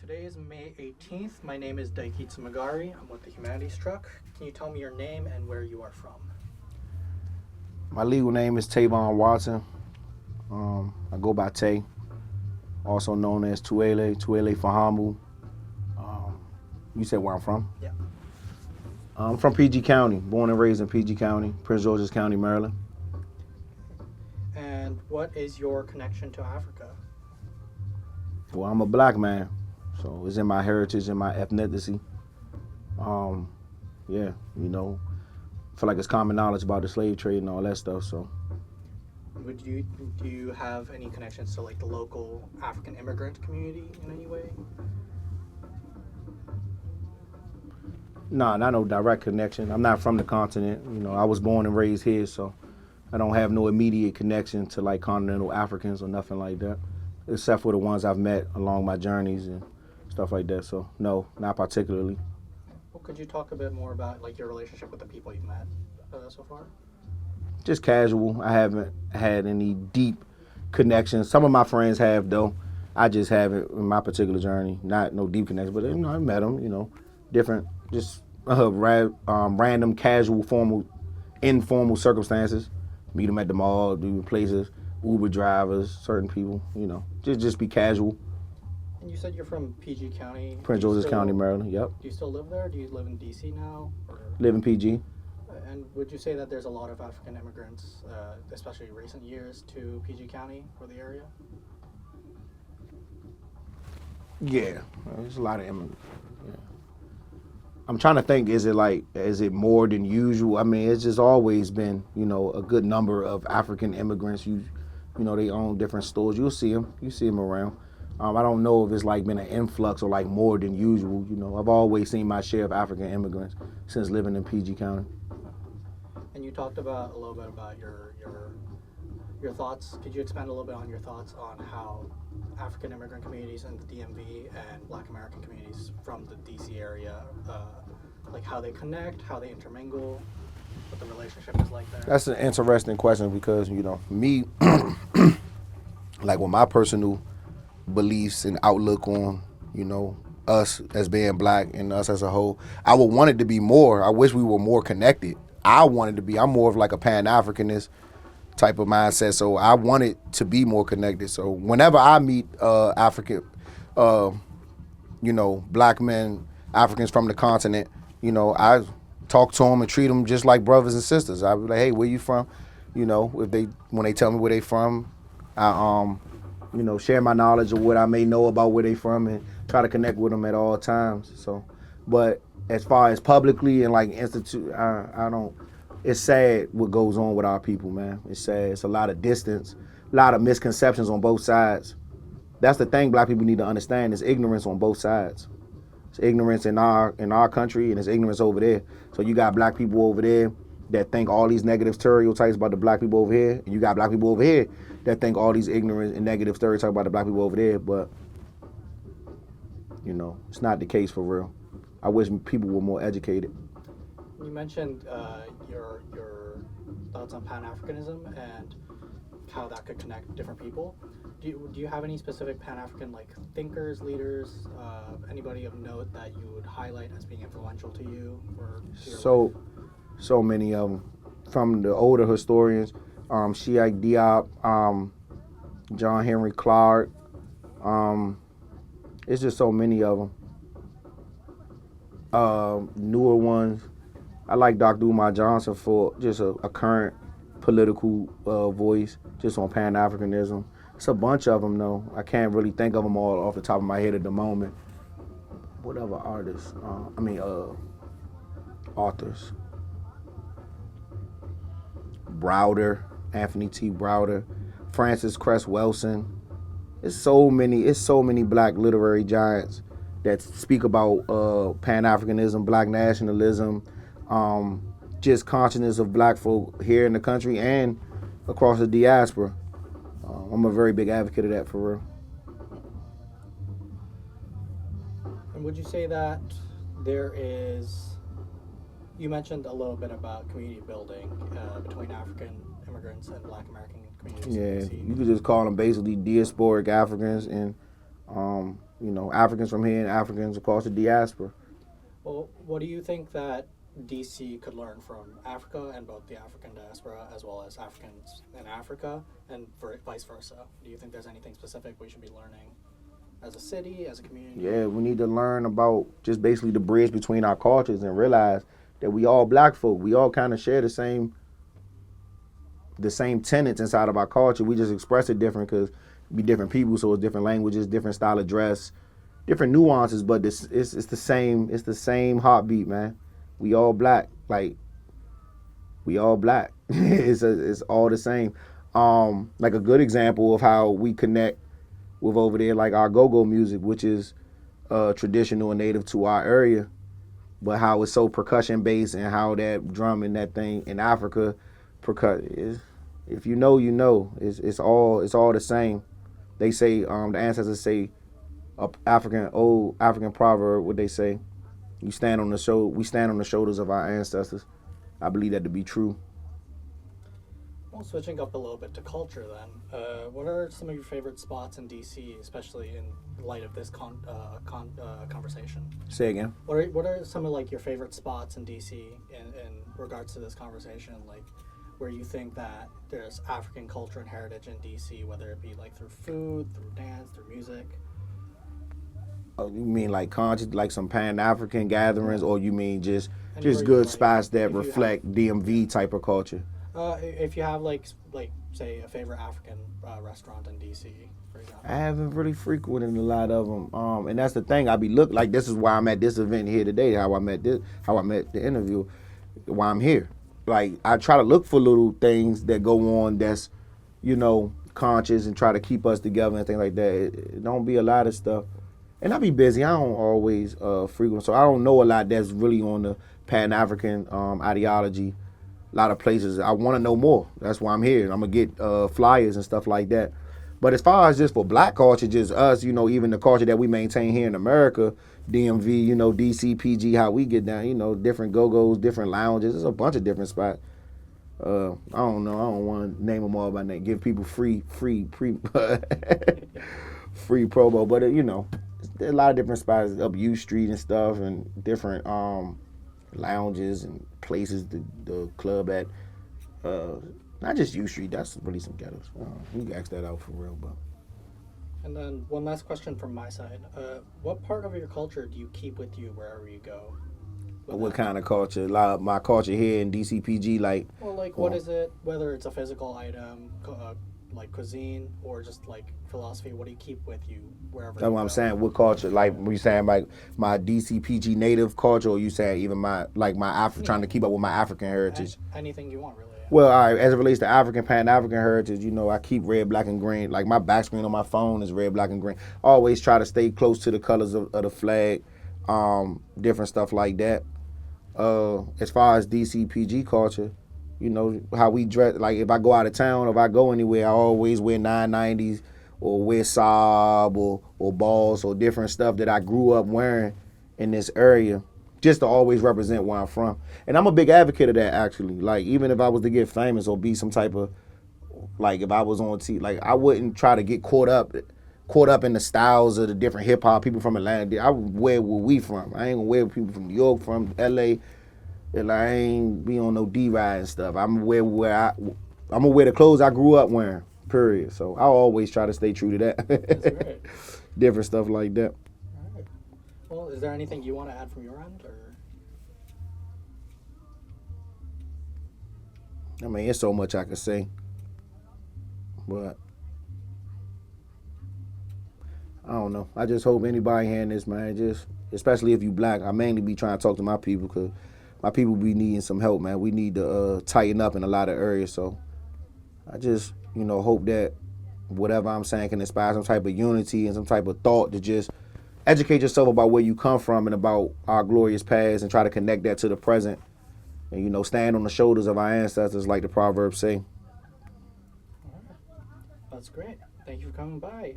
Today is May 18th. My name is Daiki Tsumagari. I'm with the Humanities Truck. Can you tell me your name and where you are from? My legal name is Tavon Watson. I go by Tay, also known as Tuele Fahamu. You said where I'm from? Yeah. I'm from PG County, born and raised in PG County, Prince George's County, Maryland. And what is your connection to Africa? Well, I'm a black man, so it's in my heritage and my ethnicity. Yeah, I feel like it's common knowledge about the slave trade and all that stuff, so. Do you have any connections to like the local African immigrant community in any way? Nah, not no direct connection. I'm not from the continent. I was born and raised here, so I don't have no immediate connection to like continental Africans or nothing like that, except for the ones I've met along my journeys and stuff like that. So no, not particularly. Well, could you talk a bit more about like your relationship with the people you've met so far? Just casual. I haven't had any deep connections. Some of my friends have though. I just haven't in my particular journey. Not no deep connection, but I met them. Different, just random, casual, informal circumstances. Meet them at the mall, do places, Uber drivers, certain people. Just be casual. And you said you're from PG County. Prince George's County, Maryland. Yep. Do you still live there? Do you live in DC now? Live in PG. And would you say that there's a lot of African immigrants, especially recent years, to PG County or the area? Yeah, there's a lot of immigrants. Yeah. I'm trying to think, is it more than usual? I mean, it's just always been, a good number of African immigrants. They own different stores. You see them around. I don't know if it's like been an influx or like more than usual. I've always seen my share of African immigrants since living in PG County. And you talked about a little bit about your thoughts. Could you expand a little bit on your thoughts on how African immigrant communities in the DMV and Black American communities from the DC area, like how they connect, how they intermingle, what the relationship is like there? That's an interesting question because, me, like with my personal beliefs and outlook on, us as being black and us as a whole, I would want it to be more. I wish we were more connected. I'm more of like a Pan-Africanist type of mindset, so I want it to be more connected. So whenever I meet African, black men, Africans from the continent, I talk to them and treat them just like brothers and sisters. I be like, hey, where you from? When they tell me where they from, I share my knowledge of what I may know about where they from and try to connect with them at all times. So, but as far as publicly and like institute, I don't. It's sad what goes on with our people, man. It's sad. It's a lot of distance, a lot of misconceptions on both sides. That's the thing black people need to understand is ignorance on both sides. It's ignorance in our country and it's ignorance over there. So you got black people over there that think all these negative stereotypes about the black people over here, and you got black people over here that think all these ignorant and negative stereotypes about the black people over there, but it's not the case for real. I wish people were more educated. You mentioned your thoughts on Pan-Africanism and how that could connect different people. Do you have any specific Pan-African like thinkers, leaders, anybody of note that you would highlight as being influential to you or to your life? So many of them, from the older historians, Sheikh Diop, John Henry Clark. It's just so many of them. Newer ones. I like Dr. Umar Johnson for just a current political voice, just on Pan-Africanism. It's a bunch of them, though. I can't really think of them all off the top of my head at the moment. What other artists? Authors. Browder, Anthony T. Browder, Francis Cress Welsing. It's so many black literary giants that speak about Pan-Africanism, black nationalism, just consciousness of black folk here in the country and across the diaspora. I'm a very big advocate of that, for real. And would you say that there is, you mentioned a little bit about community building between African immigrants and Black American communities? Yeah, you could just call them basically diasporic Africans, and you know, Africans from here and Africans across the diaspora. Well, what do you think that DC could learn from Africa and both the African diaspora as well as Africans in Africa and vice versa? Do you think there's anything specific we should be learning as a city, as a community? Yeah, we need to learn about just basically the bridge between our cultures and realize that we all black folk. We all kind of share the same tenets inside of our culture. We just express it different because we different people, so it's different languages, different style of dress, different nuances, but it's the same. It's the same heartbeat, man. We all black, like we all black. It's all the same. Like a good example of how we connect with over there, like our go-go music, which is traditional and native to our area, but how it's so percussion based and how that drum and that thing in Africa, if you know, you know. It's all the same. They say the ancestors say old African proverb. What they say? We stand on the shoulders of our ancestors. I believe that to be true. Well, switching up a little bit to culture then, what are some of your favorite spots in DC, especially in light of this conversation? Say again. What are some of like your favorite spots in DC in regards to this conversation, like where you think that there's African culture and heritage in DC, whether it be like through food, through dance, through music? Oh, you mean like conscious, like some Pan-African gatherings, or you mean just Anywhere you good like, spots that if you reflect DMV type of culture? If you have like say a favorite African restaurant in DC, for example. I haven't really frequented a lot of them, and that's the thing. I be like this is why I'm at this event here today. How I met the interview, why I'm here. Like I try to look for little things that go on that's, you know, conscious and try to keep us together and things like that. It don't be a lot of stuff. And I be busy. I don't always frequent, so I don't know a lot that's really on the Pan-African ideology. A lot of places I want to know more. That's why I'm here. I'm gonna get flyers and stuff like that. But as far as just for black culture, just us, you know, even the culture that we maintain here in America, DMV, you know, DC, PG, how we get down, you know, different go-go's, different lounges. There's a bunch of different spots. I don't know. I don't want to name them all by name. Give people free free promo, but you know. There's a lot of different spots up U Street and stuff, and different lounges and places. The club at not just U Street. That's really some ghettos. You can ask that out for real, but. And then one last question from my side: what part of your culture do you keep with you wherever you go? What kind of culture? A lot of my culture here in DCPG, like. Well, like what is it? Whether it's a physical item, like cuisine, or just like philosophy, what do you keep with you wherever? That's what I'm saying. What culture? Like, were you saying like my DCPG native culture, or you saying even trying to keep up with my African heritage? Anything you want, really. Yeah. Well, all right, as it relates to Pan-African heritage, you know, I keep red, black, and green. Like my back screen on my phone is red, black, and green. I always try to stay close to the colors of the flag, different stuff like that. As far as DCPG culture, you know, how we dress, like if I go out of town, if I go anywhere, I always wear 990s or wear Saab or Balls or different stuff that I grew up wearing in this area just to always represent where I'm from. And I'm a big advocate of that, actually. Like, even if I was to get famous or be some type of, like if I was on TV, like I wouldn't try to get caught up in the styles of the different hip hop people from Atlanta. I would wear where we from. I ain't gonna wear people from New York, from LA. And I ain't be on no D-Ride and stuff. I'm gonna wear the clothes I grew up wearing, period. So I always try to stay true to that. That's great. Different stuff like that. All right. Well, is there anything you want to add from your end, or? I mean, it's so much I could say, but I don't know. I just hope anybody hearing this, man, just especially if you black, I mainly be trying to talk to my people because my people be needing some help, man. We need to tighten up in a lot of areas. So I just, you know, hope that whatever I'm saying can inspire some type of unity and some type of thought to just educate yourself about where you come from and about our glorious past and try to connect that to the present. And, you know, stand on the shoulders of our ancestors like the proverbs say. All right. That's great. Thank you for coming by.